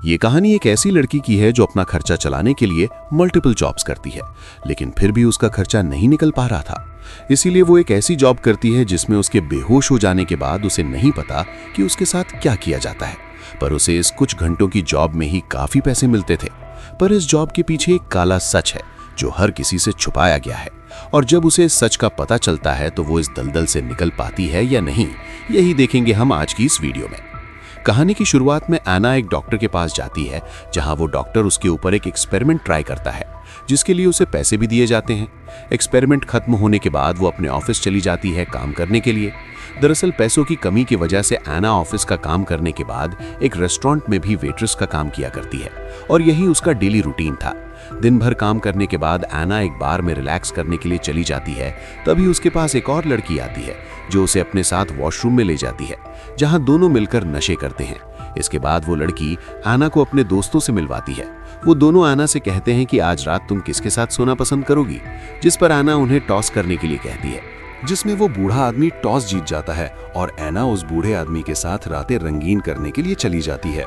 ये कहानी एक ऐसी लड़की की है जो अपना खर्चा चलाने के लिए मल्टीपल जॉब्स करती है, लेकिन फिर भी उसका खर्चा नहीं निकल पा रहा था। इसीलिए वो एक ऐसी जॉब करती है जिसमें उसके बेहोश हो जाने के बाद उसे नहीं पता कि उसके साथ क्या किया जाता है, पर उसे इस कुछ घंटों की जॉब में ही काफी पैसे मिलते थे। पर इस जॉब के पीछे एक काला सच है जो हर किसी से छुपाया गया है, और जब उसे इस सच का पता चलता है तो वो इस दलदल से निकल पाती है या नहीं, यही देखेंगे हम आज की इस वीडियो में। कहानी की शुरुआत में एना एक डॉक्टर के पास जाती है, जहां वो डॉक्टर उसके ऊपर एक एक्सपेरिमेंट ट्राई करता है, जिसके लिए उसे पैसे भी दिए जाते हैं। एक्सपेरिमेंट खत्म होने के बाद वो अपने ऑफिस चली जाती है काम करने के लिए। दरअसल पैसों की कमी की वजह से एना ऑफिस का काम करने के बाद एक रेस्टोरेंट में भी वेट्रेस का काम किया करती है, और यही उसका डेली रूटीन था। दिन भर काम करने के बाद एना एक बार में रिलैक्स करने के लिए चली जाती है। तभी उसके पास एक और लड़की आती है जो उसे अपने साथ वॉशरूम में ले जाती है, जहां दोनों मिलकर नशे करते हैं। इसके बाद वो लड़की एना को अपने दोस्तों से मिलवाती है। वो दोनों एना से कहते हैं कि आज रात तुम किसके साथ सोना पसंद करोगी, जिस पर एना उन्हें टॉस करने के लिए कहती है, जिसमें वो बूढ़ा आदमी टॉस जीत जाता है और एना उस बूढ़े आदमी के साथ रातें रंगीन करने के लिए चली जाती है।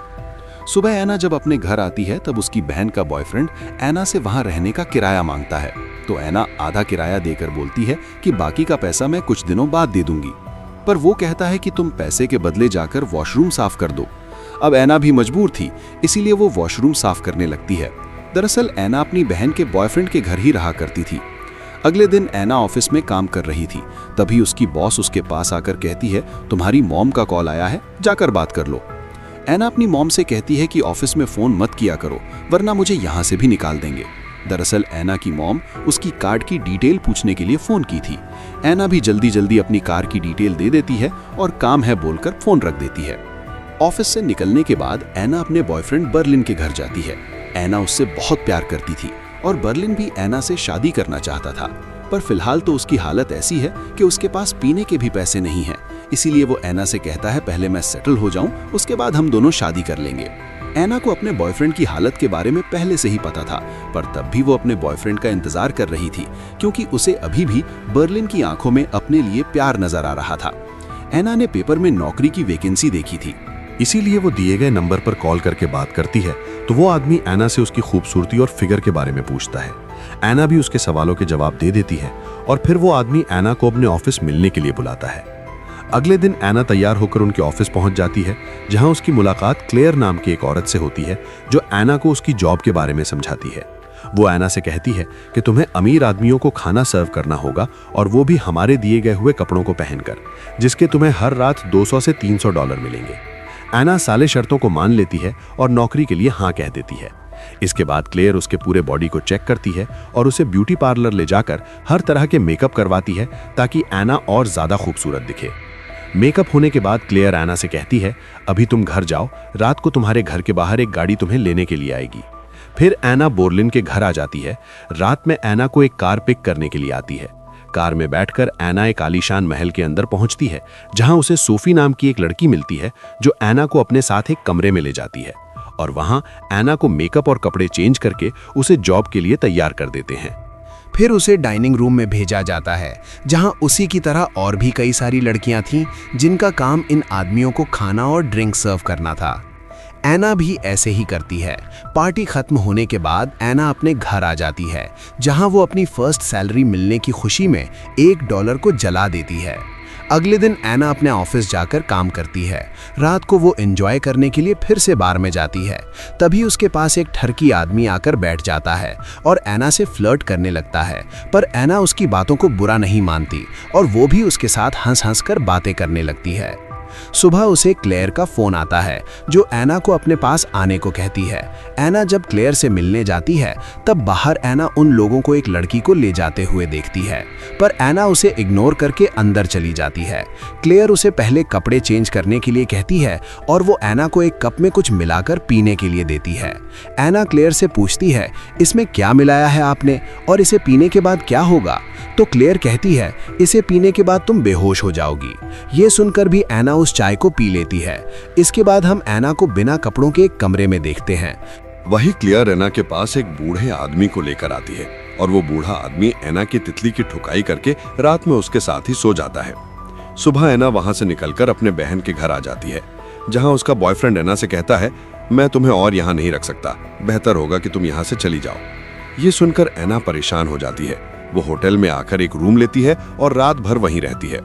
सुबह एना जब अपने घर आती है तब उसकी बहन का बॉयफ्रेंड एना से वहां रहने का किराया मांगता है, तो एना आधा किराया देकर बोलती है कि बाकी का पैसा मैं कुछ दिनों बाद दे दूंगी। पर वो कहता है कि तुम पैसे के बदले जाकर वॉशरूम साफ कर दो। अब एना भी मजबूर थी, इसीलिए वो वॉशरूम साफ करने लगती है। दरअसल एना अपनी बहन के बॉयफ्रेंड के घर ही रहा करती थी। अगले दिन एना ऑफिस में काम कर रही थी, तभी उसकी बॉस उसके पास आकर कहती है, तुम्हारी मॉम का कॉल आया है, जाकर बात कर लो। एना अपनी मॉम से कहती है कि ऑफिस में फोन मत किया करो, वरना मुझे यहाँ से भी निकाल देंगे। दरअसल एना की मॉम उसकी कार्ड की डिटेल पूछने के लिए फोन की थी। एना भी जल्दी जल्दी अपनी कार की डिटेल दे देती है और काम है बोलकर फोन रख देती है। ऑफिस से निकलने के बाद एना अपने बॉयफ्रेंड बर्लिन के घर जाती है। एना उससे बहुत प्यार करती थी और बर्लिन भी एना से शादी करना चाहता था, पर फिलहाल तो उसकी हालत ऐसी है कि उसके पास पीने के भी पैसे नहीं हैं। इसीलिए वो एना से कहता है, पहले मैं सेटल हो जाऊं, उसके बाद हम दोनों शादी कर लेंगे। एना को अपने बॉयफ्रेंड की हालत के बारे में पहले से ही पता था, पर तब भी वो अपने बॉयफ्रेंड का इंतजार कर रही थी, क्योंकि उसे अभी भी बर्लिन की आंखों में अपने लिए प्यार नजर आ रहा था। एना ने पेपर में नौकरी की वैकेंसी देखी थी, इसीलिए वो दिए गए नंबर पर कॉल करके बात करती है, तो वो आदमी एना से उसकी खूबसूरती और फिगर के बारे में पूछता है। एना भी उसके सवालों के जवाब दे देती है और फिर वो आदमी एना को अपने ऑफिस मिलने के लिए बुलाता है। अगले दिन एना तैयार होकर उनके ऑफिस पहुंच जाती है, जहां उसकी मुलाकात क्लेयर नाम की एक औरत से होती है, जो एना को उसकी जॉब के बारे में समझाती है। वो एना से कहती है कि तुम्हें अमीर आदमियों को खाना सर्व करना होगा, और वो भी हमारे दिए गए हुए कपड़ों को पहनकर, जिसके तुम्हें हर रात $200 से $300 मिलेंगे। एना साले शर्तों को मान लेती है और नौकरी के लिए हाँ कह देती है। इसके बाद क्लेयर उसके पूरे बॉडी को चेक करती है और उसे ब्यूटी पार्लर ले जाकर हर तरह के मेकअप करवाती है, ताकि एना और ज्यादा खूबसूरत दिखे। मेकअप होने के बाद क्लेयर एना से कहती है, अभी तुम घर जाओ, रात को तुम्हारे घर के बाहर एक गाड़ी तुम्हें लेने के लिए आएगी। फिर एना बोर्लिन के घर आ जाती है। रात में एना को एक कार पिक करने के लिए आती है। कार में बैठकर एना एक आलीशान महल के अंदर पहुंचती है, जहां उसे सोफी नाम की एक लड़की मिलती है, जो एना को अपने साथ एक कमरे में ले जाती है, और वहां एना को मेकअप और कपड़े चेंज करके उसे जॉब के लिए तैयार कर देते हैं। फिर उसे डाइनिंग रूम में भेजा जाता है, जहां उसी की तरह और भी कई सारी लड़कियां थीं, जिनका काम इन आदमियों को खाना और ड्रिंक सर्व करना था। एना भी ऐसे ही करती है। पार्टी खत्म होने के बाद एना अपने घर आ जाती है, जहां वो अपनी फर्स्ट सैलरी मिलने की खुशी में $1 को जला देती है। अगले दिन एना अपने ऑफिस जाकर काम करती है। रात को वो एंजॉय करने के लिए फिर से बार में जाती है। तभी उसके पास एक ठरकी आदमी आकर बैठ जाता है और एना से फ्लर्ट करने लगता है, पर एना उसकी बातों को बुरा नहीं मानती और वो भी उसके साथ हंस हंस कर बातें करने लगती है। सुबह उसे क्लेयर का फोन आता है, जो एना को अपने पास आने को कहती है। एना जब क्लेयर से मिलने जाती है, तब बाहर एना उन लोगों को एक लड़की को ले जाते हुए देखती है, पर एना उसे इग्नोर करके अंदर चली जाती है। क्लेयर उसे पहले कपड़े चेंज करने के लिए कहती है और वो एना को एक कप में कुछ मिलाकर पीने के लिए देती है। एना क्लेयर से पूछती है, इसमें क्या मिलाया है आपने और इसे पीने के बाद क्या होगा? तो क्लेयर कहती है, इसे पीने के बाद तुम बेहोश हो जाओगी। ये सुनकर भी एना उस चाय को पी लेती है। इसके बाद हम एना को बिना कपड़ों के एक कमरे में देखते हैं। वही क्लेयर एना के पास एक बूढ़े आदमी को लेकर आती है, और वो बूढ़ा आदमी एना की तितली की ठुकाई करके रात में उसके साथ ही सो जाता है। सुबह एना वहां से निकलकर अपने बहन के घर आ जाती है, जहां उसका बॉयफ्रेंड एना से कहता है, मैं तुम्हें और यहाँ नहीं रख सकता, बेहतर होगा कि तुम यहाँ से चली जाओ। ये सुनकर ऐना परेशान हो जाती है। वो होटल में आकर एक रूम लेती है और रात भर वहीं रहती है।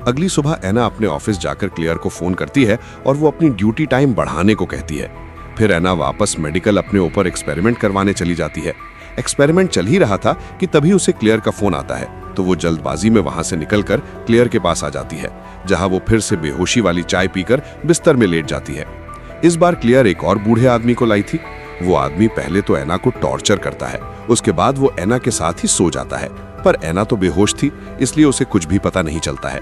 अगली सुबह ऐना अपने ऑफिस जाकर क्लेयर को फोन करती है और वो अपनी ड्यूटी टाइम बढ़ाने को कहती है। फिर ऐना वापस मेडिकल अपने ऊपर एक्सपेरिमेंट करवाने चली जाती है। एक्सपेरिमेंट चल ही रहा था कि तभी उसे क्लेयर का फोन आता है, तो वो जल्दबाजी में वहां से निकलकर क्लेयर के पास आ जाती है, जहां वो फिर से बेहोशी वाली चाय पीकर बिस्तर में लेट जाती है। इस बार क्लेयर एक और बूढ़े आदमी को लाई थी। वो आदमी पहले तो ऐना को टॉर्चर करता है, उसके बाद वो ऐना के साथ ही सो जाता है। पर ऐना तो बेहोश थी, इसलिए उसे कुछ भी पता नहीं चलता है।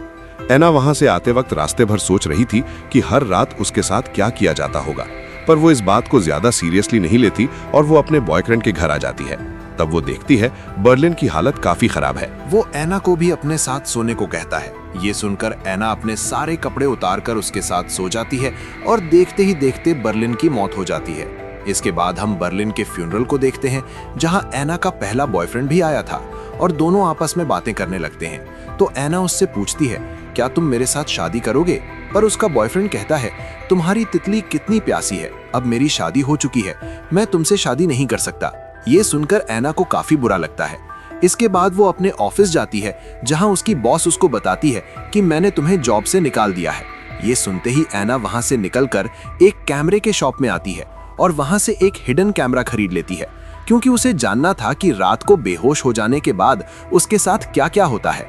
ऐना वहां से आते वक्त रास्ते भर सोच रही थी कि हर रात उसके साथ क्या किया जाता होगा, पर वो इस बात को ज्यादा सीरियसली नहीं लेती और वो अपने बॉयफ्रेंड के घर आ जाती है। तब वो देखती है बर्लिन की हालत काफी खराब है। वो ऐना को भी अपने साथ सोने को कहता है। ये सुनकर ऐना अपने सारे कपड़े उतारकर उसके साथ सो जाती है और देखते ही देखते बर्लिन की मौत हो जाती है। इसके बाद हम बर्लिन के फ्यूनरल को देखते हैं, जहां ऐना का पहला बॉयफ्रेंड भी आया था और दोनों आपस में बातें करने लगते हैं। तो ऐना उससे पूछती है, क्या तुम मेरे साथ शादी करोगे? पर उसका बॉयफ्रेंड कहता है, तुम्हारी तितली कितनी प्यासी है, अब मेरी शादी हो चुकी है, मैं तुमसे शादी नहीं कर सकता। ये सुनकर ऐना को काफी बुरा लगता है। इसके बाद वो अपने ऑफिस जाती है, जहां उसकी बॉस उसको बताती है कि मैंने तुम्हें जॉब से निकाल दिया है। ये सुनते ही ऐना वहां से निकलकर एक कैमरे के शॉप में आती है और वहां से एक हिडन कैमरा खरीद लेती है, क्योंकि उसे जानना था कि रात को बेहोश हो जाने के बाद उसके साथ क्या क्या होता है।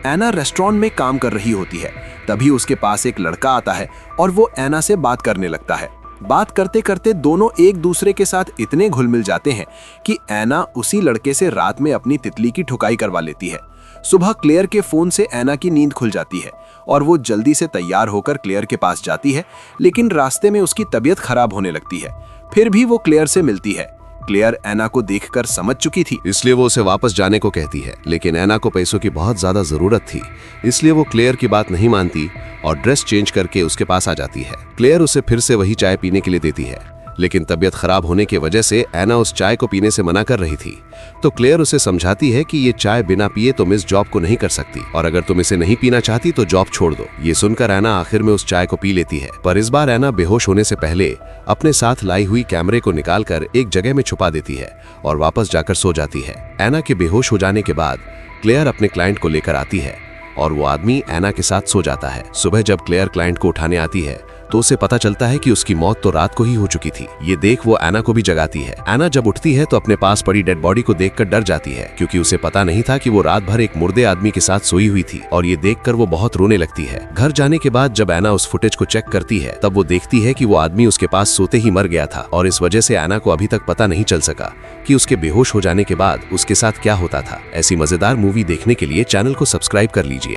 ऐना रेस्टोरेंट में काम कर रही होती है, तभी उसके पास एक लड़का आता है और वो ऐना से बात करने लगता है। बात करते करते दोनों एक दूसरे के साथ इतने घुल मिल जाते हैं कि ऐना उसी लड़के से रात में अपनी तितली की ठुकाई करवा लेती है। सुबह क्लेयर के फोन से ऐना की नींद खुल जाती है और वो जल्दी से तैयार होकर क्लेयर के पास जाती है, लेकिन रास्ते में उसकी तबीयत खराब होने लगती है। फिर भी वो क्लेयर से मिलती है। क्लेयर ऐना को देखकर समझ चुकी थी, इसलिए वो उसे वापस जाने को कहती है, लेकिन ऐना को पैसों की बहुत ज्यादा जरूरत थी, इसलिए वो क्लेयर की बात नहीं मानती और ड्रेस चेंज करके उसके पास आ जाती है। क्लेयर उसे फिर से वही चाय पीने के लिए देती है, लेकिन तबीयत खराब होने की वजह से ऐना उस चाय को पीने से मना कर रही थी। तो क्लेयर उसे समझाती है कि ये चाय बिना पिए तुम इस जॉब को नहीं कर सकती, और अगर तुम इसे नहीं पीना चाहती तो जॉब छोड़ दो। ये सुनकर ऐना आखिर में उस चाय को पी लेती है, पर इस बार ऐना बेहोश होने से पहले अपने साथ लाई हुई कैमरे को निकालकर एक जगह में छुपा देती है और वापस जाकर सो जाती है। ऐना के बेहोश हो जाने के बाद क्लेयर अपने क्लाइंट को लेकर आती है और वो आदमी ऐना के साथ सो जाता है। सुबह जब क्लेयर क्लाइंट को उठाने आती है तो उसे पता चलता है कि उसकी मौत तो रात को ही हो चुकी थी। ये देख वो ऐना को भी जगाती है। ऐना जब उठती है तो अपने पास पड़ी डेड बॉडी को देखकर डर जाती है, क्योंकि उसे पता नहीं था कि वो रात भर एक मुर्दे आदमी के साथ सोई हुई थी, और ये देखकर वो बहुत रोने लगती है। घर जाने के बाद जब ऐना उस फुटेज को चेक करती है तब वो देखती है कि वो आदमी उसके पास सोते ही मर गया था, और इस वजह से ऐना को अभी तक पता नहीं चल सका कि उसके बेहोश हो जाने के बाद उसके साथ क्या होता था। ऐसी मजेदार मूवी देखने के लिए चैनल को सब्सक्राइब कर लीजिए।